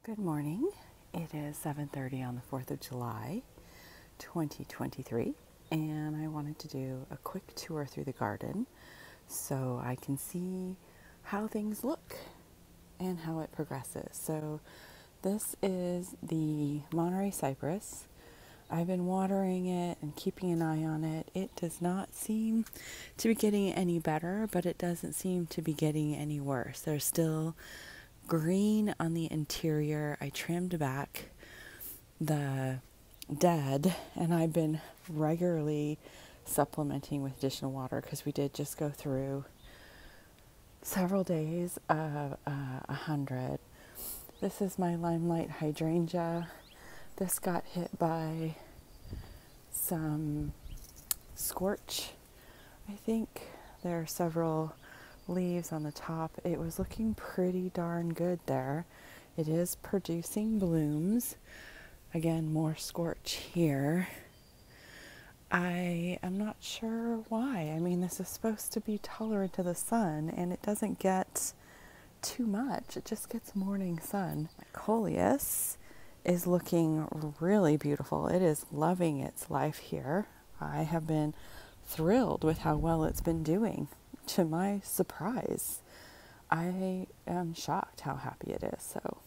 Good morning. It is 7:30 on the 4th of July, 2023, and I wanted to do a quick tour through the garden so I can see how things look and how it progresses. So this is the Monterey cypress. I've been watering it and keeping an eye on it. It does not seem to be getting any better, but it doesn't seem to be getting any worse. There's still green on the interior. I trimmed back the dead, and I've been regularly supplementing with additional water because we did just go through several days of 100. This is my limelight hydrangea. This got hit by some scorch. I think there are several leaves on the top. It was looking pretty darn good there. It is producing blooms. Again, more scorch here. I am not sure why. I mean, this is supposed to be tolerant to the sun, and it doesn't get too much. It just gets morning sun. Coleus is looking really beautiful. It is loving its life here. I have been thrilled with how well it's been doing. To my surprise, I am shocked how happy it is. So,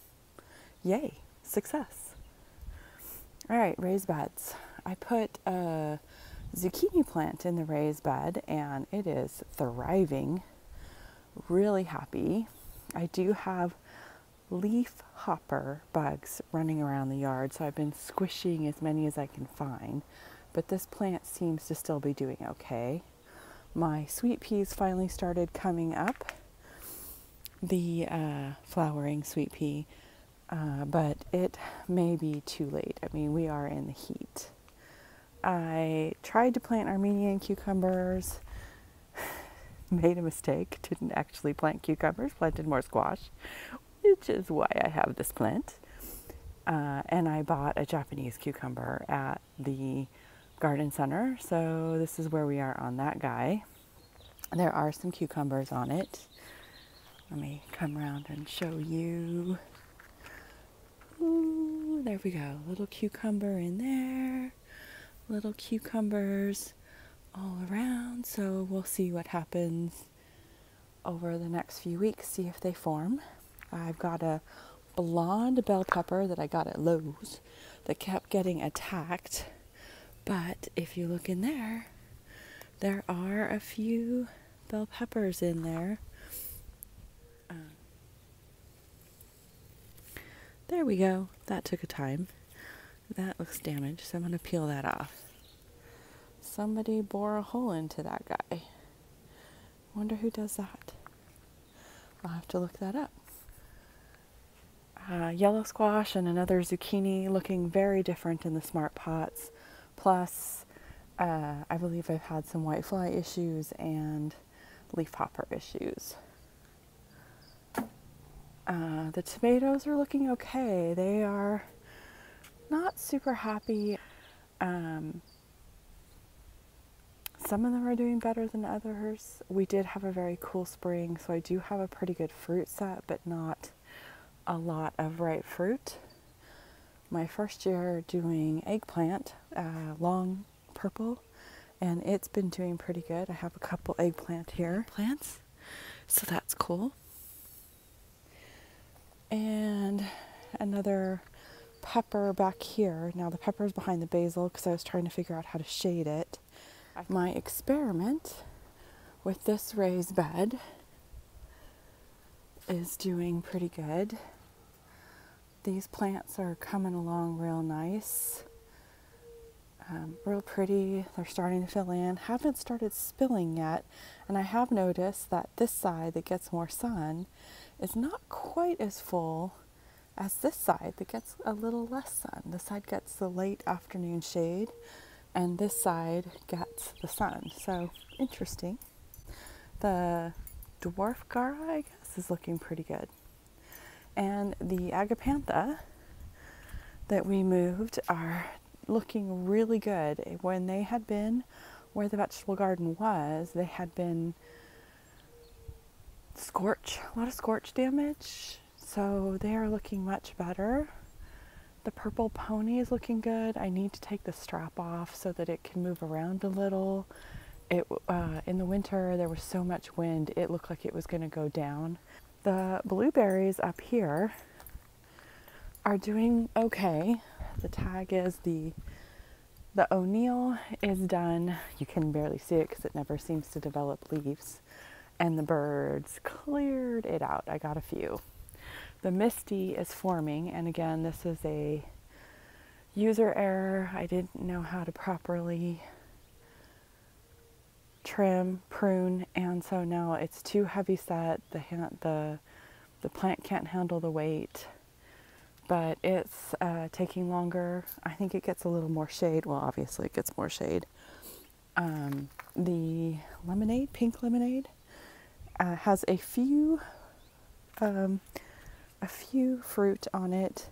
yay, success. All right, raised beds. I put a zucchini plant in the raised bed, and it is thriving. Really happy. I do have leaf hopper bugs running around the yard, so I've been squishing as many as I can find. But this plant seems to still be doing okay. My sweet peas finally started coming up, the flowering sweet pea, but it may be too late. I mean, we are in the heat. I tried to plant Armenian cucumbers, made a mistake, didn't actually plant cucumbers, planted more squash, which is why I have this plant. And I bought a Japanese cucumber at the garden center, so this is where we are on that guy. There are some cucumbers on it. Let me come around and show you. Ooh, there we go. Little cucumber in there. Little cucumbers all around. So we'll see what happens over the next few weeks, see if they form. I've got a blonde bell pepper that I got at Lowe's that kept getting attacked. But if you look in there, there are a few bell peppers in there. There we go. That took a time. That looks damaged, so I'm going to peel that off. Somebody bore a hole into that guy. Wonder who does that. I'll have to look that up. Yellow squash and another zucchini looking very different in the smart pots. Plus, I believe I've had some whitefly issues and leaf hopper issues. The tomatoes are looking okay. They are not super happy. Some of them are doing better than others. We did have a very cool spring, so I do have a pretty good fruit set, but not a lot of ripe fruit. My first year doing eggplant, long purple, and it's been doing pretty good. I have a couple eggplant here, plants, so that's cool. And another pepper back here. Now the pepper is behind the basil because I was trying to figure out how to shade it. My experiment with this raised bed is doing pretty good. These plants are coming along real nice, real pretty. They're starting to fill in. Haven't started spilling yet, and I have noticed that this side that gets more sun is not quite as full as this side that gets a little less sun. This side gets the late afternoon shade, and this side gets the sun. So interesting. The dwarf gara, I guess, is looking pretty good. And the agapantha that we moved are looking really good. When they had been where the vegetable garden was, they had been a lot of scorch damage. So they are looking much better. The purple pony is looking good. I need to take the strap off so that it can move around a little. In the winter, there was so much wind, it looked like it was going to go down. The blueberries up here are doing okay. The tag is the O'Neill is done. You can barely see it because it never seems to develop leaves. And the birds cleared it out. I got a few. The Misty is forming, and again, this is a user error. I didn't know how to properly trim, prune, and so now it's too heavy set. The plant can't handle the weight, but it's taking longer. I think it gets a little more shade. Well, obviously it gets more shade. The lemonade, pink lemonade, has a few fruit on it,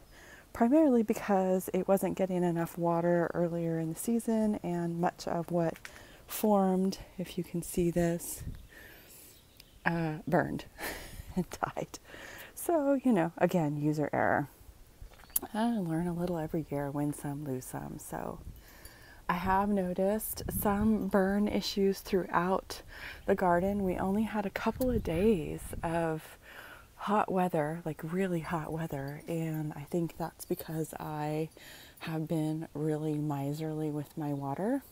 primarily because it wasn't getting enough water earlier in the season, and much of what formed, if you can see this, burned and died. So, again, user error. I learn a little every year, win some, lose some. So I have noticed some burn issues throughout the garden. We only had a couple of days of hot weather, like really hot weather, and I think that's because I have been really miserly with my water.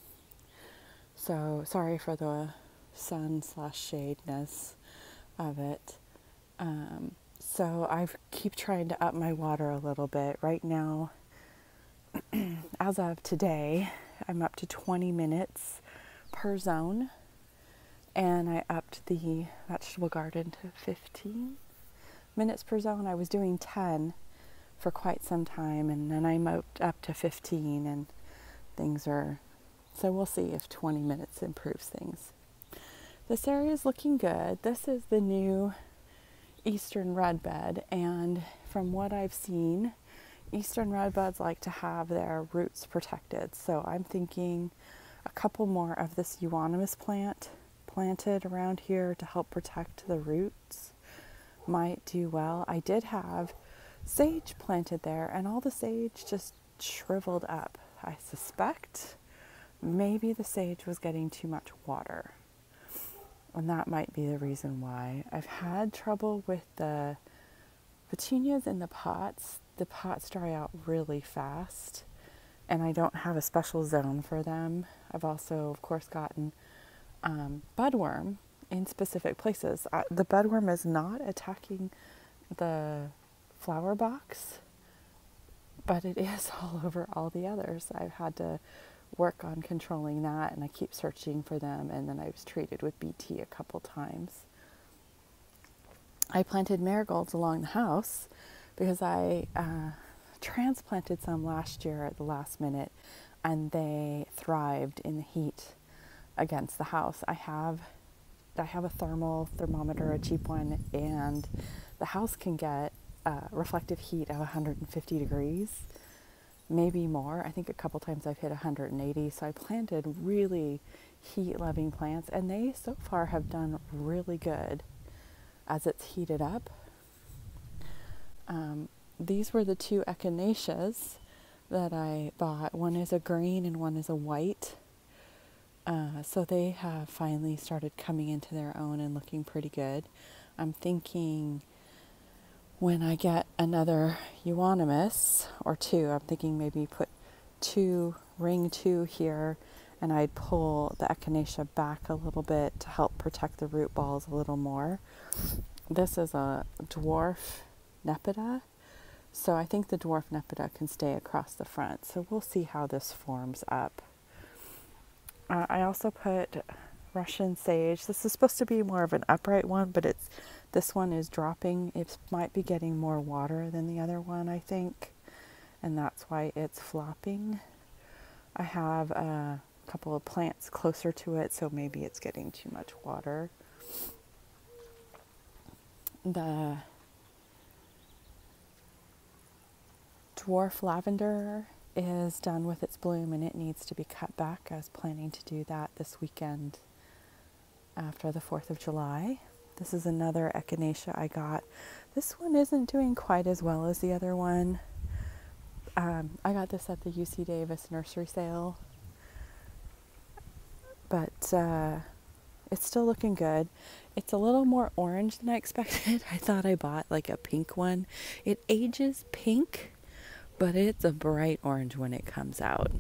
So sorry for the sun/shadeness of it. So I keep trying to up my water a little bit. Right now, as of today, I'm up to 20 minutes per zone, and I upped the vegetable garden to 15 minutes per zone. I was doing 10 for quite some time, and then I'm up to 15, and things are, so we'll see if 20 minutes improves things. This area is looking good. This is the new Eastern redbud, and from what I've seen, Eastern redbuds like to have their roots protected. So I'm thinking a couple more of this euonymus plant planted around here to help protect the roots might do well. I did have sage planted there, and all the sage just shriveled up. I suspect maybe the sage was getting too much water, and that might be the reason why. I've had trouble with the petunias in the pots. The pots dry out really fast, and I don't have a special zone for them. I've also, of course, gotten budworm in specific places. The budworm is not attacking the flower box, but it is all over all the others. I've had to work on controlling that, and I keep searching for them, and then I was treated with BT a couple times. I planted marigolds along the house because I transplanted some last year at the last minute, and they thrived in the heat against the house. I have a thermometer, a cheap one, and the house can get reflective heat of 150 degrees, maybe more. I think a couple times I've hit 180. So I planted really heat-loving plants, and they so far have done really good as it's heated up. These were the two Echinaceas that I bought. One is a green and one is a white. So they have finally started coming into their own and looking pretty good. I'm thinking when I get another euonymus or two, I'm thinking maybe put ring two here, and I'd pull the Echinacea back a little bit to help protect the root balls a little more. This is a dwarf Nepeta, so I think the dwarf Nepeta can stay across the front. So we'll see how this forms up. I also put Russian sage. This is supposed to be more of an upright one, but this one is dropping. It might be getting more water than the other one, I think, and that's why it's flopping. I have a couple of plants closer to it, so maybe it's getting too much water. The dwarf lavender is done with its bloom, and it needs to be cut back. I was planning to do that this weekend after the 4th of July. This is another Echinacea I got. This one isn't doing quite as well as the other one. I got this at the UC Davis nursery sale, but it's still looking good. It's a little more orange than I expected. I thought I bought like a pink one. It ages pink, but it's a bright orange when it comes out.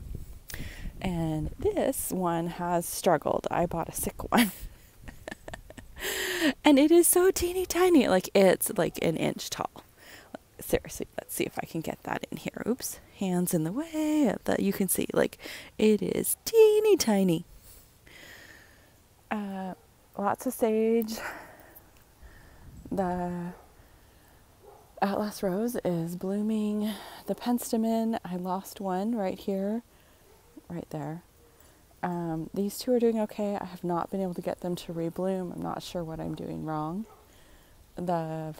And this one has struggled. I bought a sick one. And it is so teeny tiny. Like, it's like an inch tall. Seriously, let's see if I can get that in here. Oops, hands in the way. That you can see, like, it is teeny tiny. Lots of sage. The Atlas Rose is blooming. The penstemon, I lost one right here, right there. These two are doing okay. I have not been able to get them to rebloom. I'm not sure what I'm doing wrong. The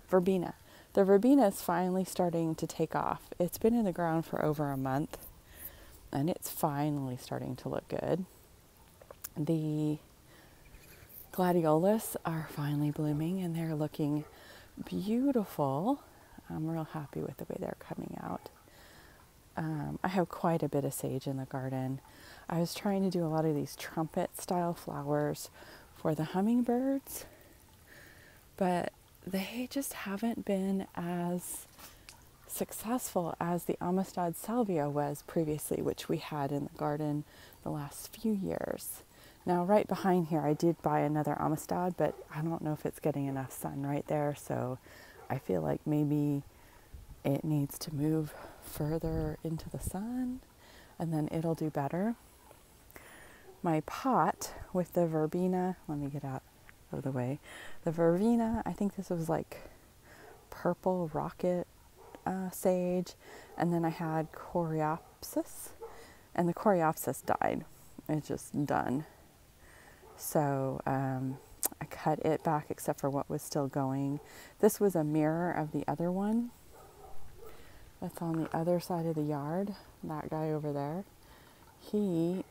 Verbena. The Verbena is finally starting to take off. It's been in the ground for over a month, and it's finally starting to look good. The Gladiolus are finally blooming, and they're looking beautiful. I'm real happy with the way they're coming out. I have quite a bit of sage in the garden. I was trying to do a lot of these trumpet style flowers for the hummingbirds, but they just haven't been as successful as the Amistad salvia was previously, which we had in the garden the last few years. Now, right behind here, I did buy another Amistad, but I don't know if it's getting enough sun right there, so I feel like maybe it needs to move further into the sun, and then it'll do better. My pot with the Verbena, let me get out of the way. The Verbena, I think this was like purple rocket sage, and then I had Coreopsis, and the Coreopsis died. It's just done. So I cut it back except for what was still going. This was a mirror of the other one that's on the other side of the yard. That guy over there. He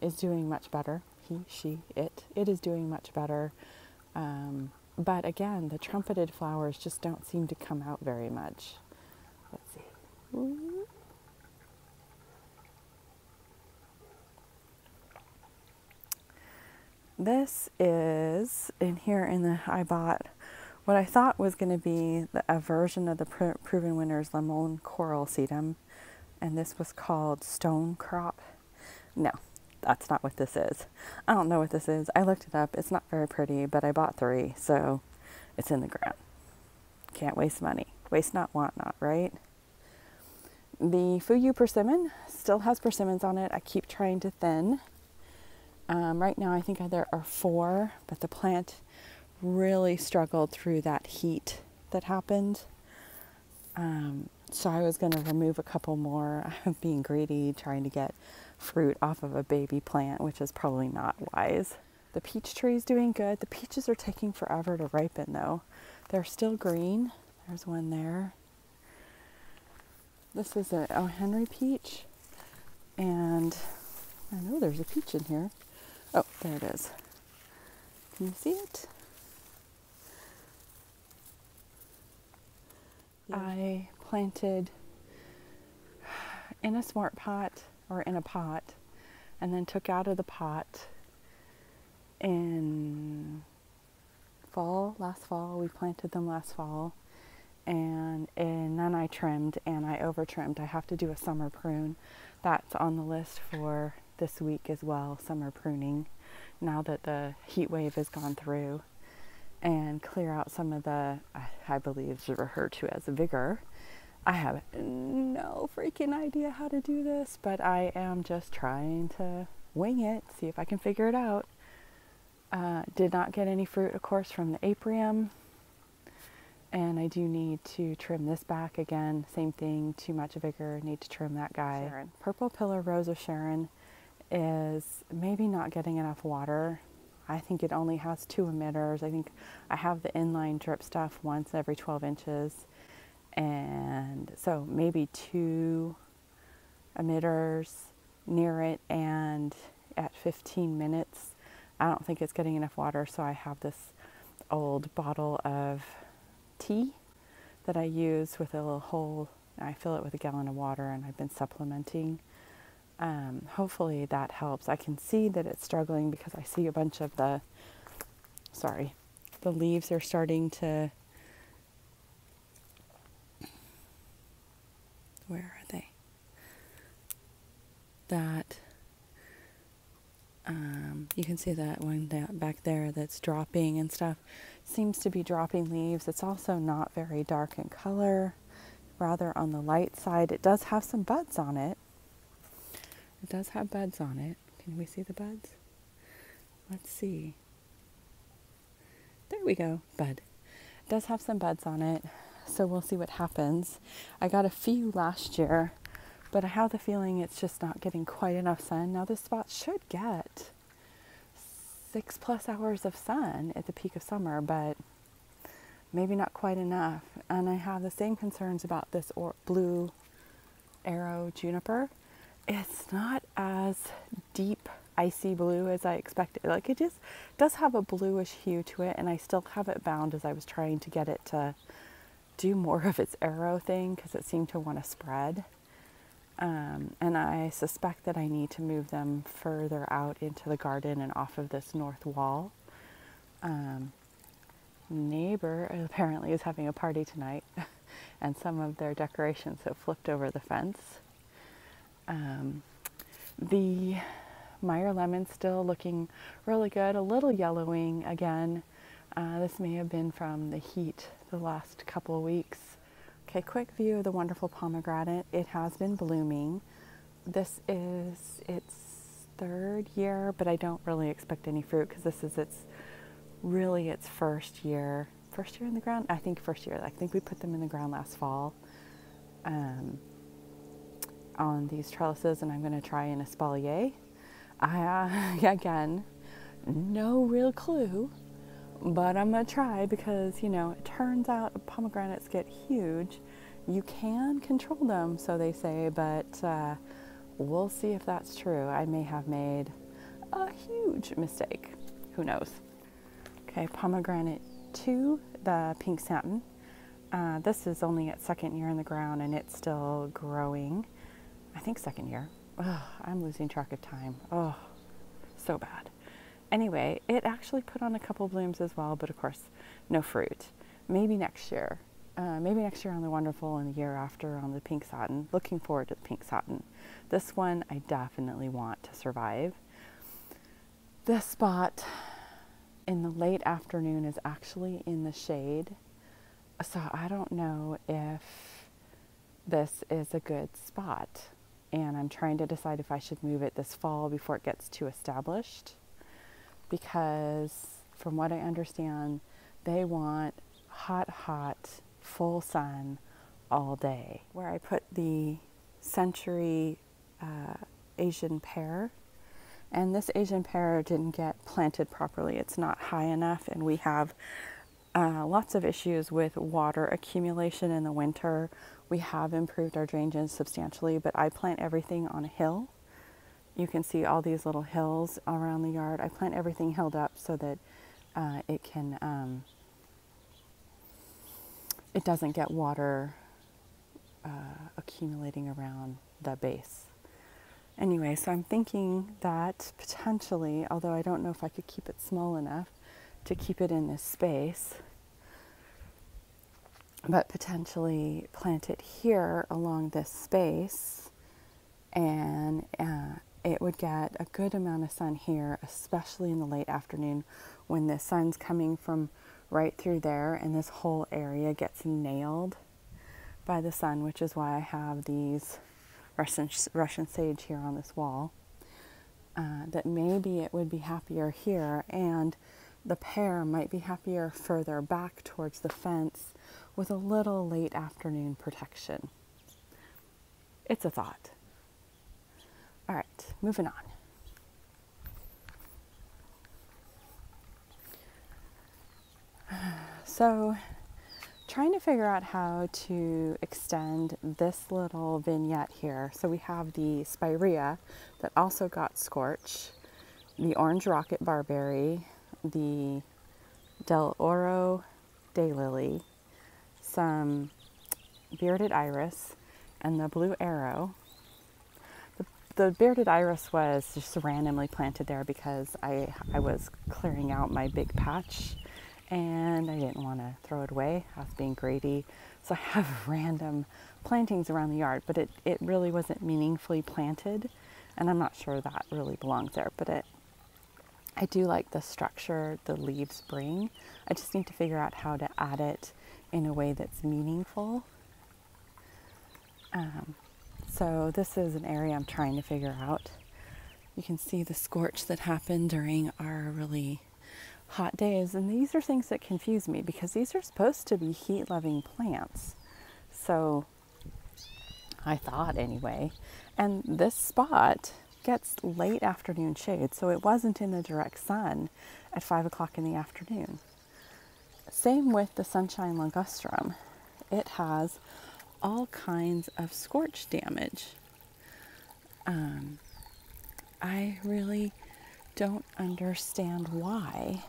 is doing much better. He, she, it is doing much better. But again, the trumpeted flowers just don't seem to come out very much. Let's see. Ooh. This is in here I bought what I thought was going to be a version of the Proven Winners Lemon Coral Sedum, and this was called Stonecrop. No, that's not what this is. I don't know what this is. I looked it up. It's not very pretty, but I bought 3, so it's in the ground. Can't waste money. Waste not, want not, right? The Fuyu persimmon still has persimmons on it. I keep trying to thin. Right now I think there are 4, but the plant really struggled through that heat that happened. So I was going to remove a couple more. I'm being greedy, trying to get fruit off of a baby plant, which is probably not wise. The peach tree is doing good. The peaches are taking forever to ripen though. They're still green. There's one there. This is a O. Henry peach, and I know there's a peach in here. Oh, there it is. Can you see it? Yeah. I planted in a smart pot, or in a pot, and then took out of the pot in last fall. We planted them last fall, and then I trimmed, and I over trimmed. I have to do a summer prune. That's on the list for this week as well, summer pruning, now that the heat wave has gone through, and clear out some of the, I believe, referred to as vigor. I have no freaking idea how to do this, but I am just trying to wing it, see if I can figure it out. Did not get any fruit, of course, from the apium, and I do need to trim this back again. Same thing, too much vigor, need to trim that guy. Sharon. Purple Pillar Rose of Sharon is maybe not getting enough water. I think it only has 2 emitters. I think I have the inline drip stuff once every 12 inches. And so maybe 2 emitters near it, and at 15 minutes I don't think it's getting enough water, so I have this old bottle of tea that I use with a little hole. I fill it with a gallon of water, and I've been supplementing. Hopefully that helps. I can see that it's struggling because I see a bunch of the leaves are starting to, where are they? That, you can see that one back there that's dropping and stuff. Seems to be dropping leaves. It's also not very dark in color, rather on the light side. It does have some buds on it. It does have buds on it. Can we see the buds? Let's see. There we go, bud. It does have some buds on it, so we'll see what happens. I got a few last year, but I have the feeling it's just not getting quite enough sun. Now this spot should get 6+ hours of sun at the peak of summer, but maybe not quite enough. And I have the same concerns about this blue arrow juniper. It's not as deep icy blue as I expected. Like, it just does have a bluish hue to it, and I still have it bound as I was trying to get it to do more of its arrow thing because it seemed to want to spread. And I suspect that I need to move them further out into the garden and off of this north wall. Neighbor apparently is having a party tonight and some of their decorations have flipped over the fence. The Meyer lemon still looking really good, a little yellowing again. This may have been from the heat the last couple of weeks. Okay, quick view of the wonderful pomegranate. It has been blooming. This is its 3rd year, but I don't really expect any fruit because this is really its first year in the ground. I think first year. I think we put them in the ground last fall on these trellises, and I'm going to try an espalier. Again, no real clue, but I'm going to try because, you know, it turns out pomegranates get huge. You can control them, so they say, but we'll see if that's true. I may have made a huge mistake. Who knows? Okay, pomegranate 2, the pink satin. This is only its 2nd year in the ground, and it's still growing. I think 2nd year. Oh, I'm losing track of time. Oh, so bad. Anyway, it actually put on a couple blooms as well, but of course, no fruit. Maybe next year. Maybe next year on the wonderful and the year after on the pink satin. Looking forward to the pink satin. This one I definitely want to survive. This spot in the late afternoon is actually in the shade. So I don't know if this is a good spot. And I'm trying to decide if I should move it this fall before it gets too established. Because from what I understand, they want hot, full sun all day. Where I put the century Asian pear, and this Asian pear didn't get planted properly. It's not high enough, and we have lots of issues with water accumulation in the winter. We have improved our drainage substantially, but I plant everything on a hill. You can see all these little hills around the yard. I plant everything hilled up so that it can, it doesn't get water accumulating around the base. Anyway, so I'm thinking that potentially, although I don't know if I could keep it small enough to keep it in this space, but potentially plant it here along this space, and it would get a good amount of sun here, especially in the late afternoon when the sun's coming from right through there, and this whole area gets nailed by the sun, which is why I have these Russian sage here on this wall. That maybe it would be happier here, and the pear might be happier further back towards the fence with a little late afternoon protection. It's a thought. All right, moving on. So, trying to figure out how to extend this little vignette here. So we have the spirea that also got scorch, the orange rocket barberry, the Del Oro daylily, some bearded iris, and the blue arrow. The bearded iris was just randomly planted there because I was clearing out my big patch and I didn't want to throw it away. I was being greedy. So I have random plantings around the yard, but it really wasn't meaningfully planted, and I'm not sure that really belongs there, but I do like the structure the leaves bring. I just need to figure out how to add it in a way that's meaningful. So this is an area I'm trying to figure out. You can see the scorch that happened during our really hot days, and these are things that confuse me because these are supposed to be heat-loving plants. So I thought anyway, and this spot gets late afternoon shade, so it wasn't in the direct sun at 5 o'clock in the afternoon. Same with the sunshine Longustrum. It has all kinds of scorch damage. I really don't understand why.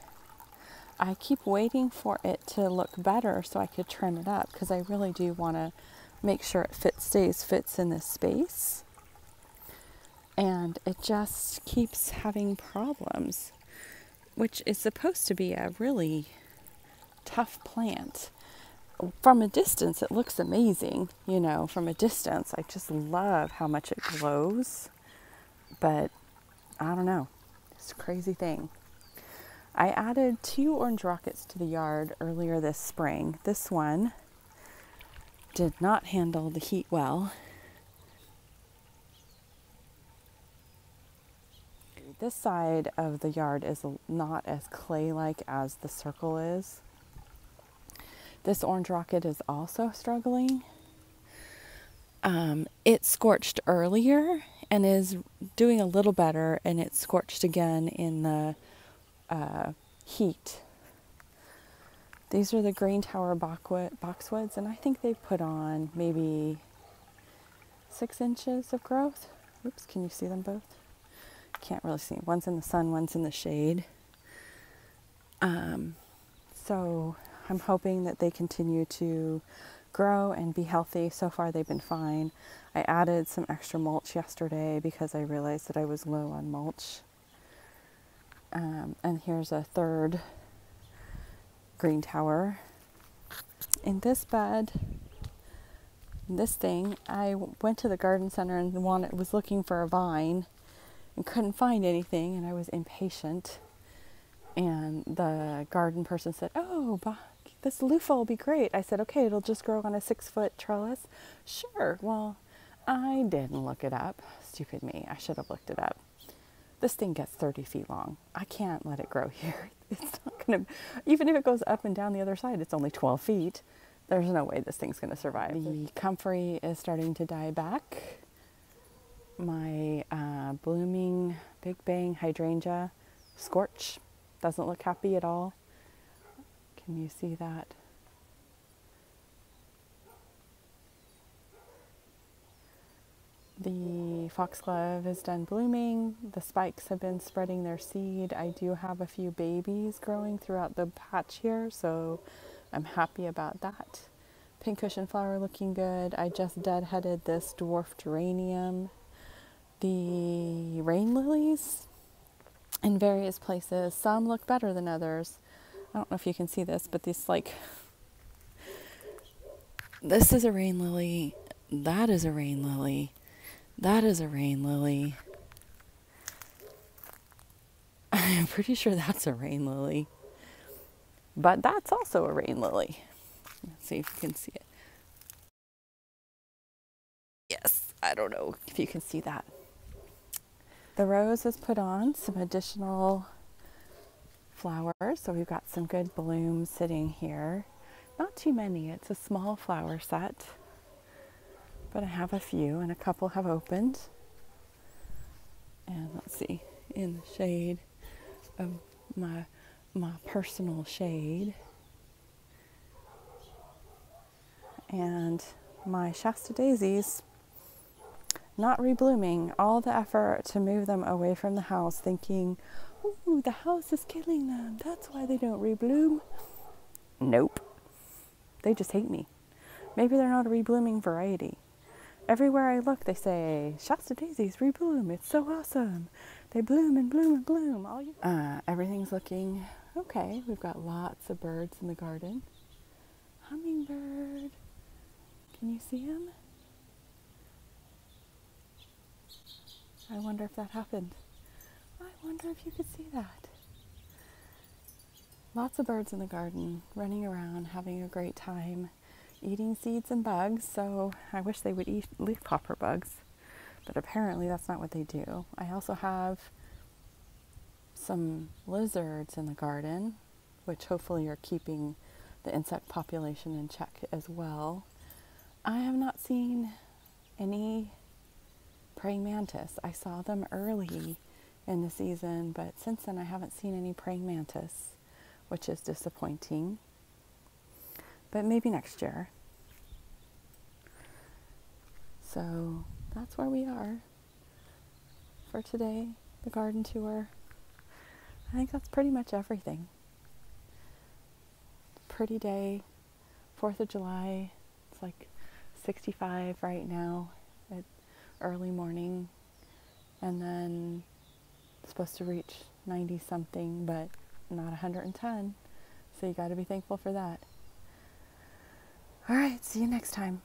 I keep waiting for it to look better so I could trim it up because I really do want to make sure it fits in this space. And it just keeps having problems, which is supposed to be a really tough plant. From a distance, it looks amazing. You know, from a distance, I just love how much it glows. But I don't know. It's a crazy thing. I added 2 orange rockets to the yard earlier this spring. This one did not handle the heat well. This side of the yard is not as clay-like as the circle is. This orange rocket is also struggling. It scorched earlier and is doing a little better, and it scorched again in the heat. These are the Green Tower Boxwoods, and I think they put on maybe 6 inches of growth. Oops, can you see them both? Can't really see. One's in the sun, one's in the shade. So I'm hoping that they continue to grow and be healthy. So far they've been fine. I added some extra mulch yesterday because I realized that I was low on mulch. And here's a third green tower. In this bed, this thing, I went to the garden center and was looking for a vine and couldn't find anything, and I was impatient. And the garden person said, "Oh, this loofah will be great." I said, "Okay, it'll just grow on a 6-foot trellis." Sure. Well, I didn't look it up. Stupid me. I should have looked it up. This thing gets 30 feet long. I can't let it grow here. It's not going to, even if it goes up and down the other side, it's only 12 feet. There's no way this thing's going to survive. The comfrey is starting to die back. My blooming Big Bang hydrangea, scorch, doesn't look happy at all. Can you see that? The foxglove is done blooming. The spikes have been spreading their seed. I do have a few babies growing throughout the patch here, so I'm happy about that. Pink cushion flower looking good. I just deadheaded this dwarf geranium. The rain lilies in various places. Some look better than others. I don't know if you can see this, but this is a rain lily. That is a rain lily. That is a rain lily. I'm pretty sure that's a rain lily. But that's also a rain lily. Let's see if you can see it. Yes, I don't know if you can see that. The rose has put on some additional flowers, so we've got some good blooms sitting here. Not too many. It's a small flower set. But I have a few, and a couple have opened. And let's see, in the shade of my personal shade. And my Shasta daisies, not reblooming. All the effort to move them away from the house, thinking, ooh, the house is killing them. That's why they don't rebloom. Nope. They just hate me. Maybe they're not a reblooming variety. Everywhere I look, they say, Shasta daisies rebloom. It's so awesome. They bloom and bloom and bloom. Everything's looking okay. We've got lots of birds in the garden. Hummingbird. Can you see him? I wonder if that happened. I wonder if you could see that. Lots of birds in the garden, running around, having a great time, eating seeds and bugs. So I wish they would eat leafhopper bugs, but apparently that's not what they do. I also have some lizards in the garden, which hopefully are keeping the insect population in check as well. I have not seen any praying mantis. I saw them early in the season, but since then I haven't seen any praying mantis, which is disappointing. But maybe next year. So that's where we are for today, the garden tour. I think that's pretty much everything. Pretty day, 4th of July. It's like 65 right now at early morning. And then it's supposed to reach 90 something, but not 110. So you got to be thankful for that. All right, see you next time.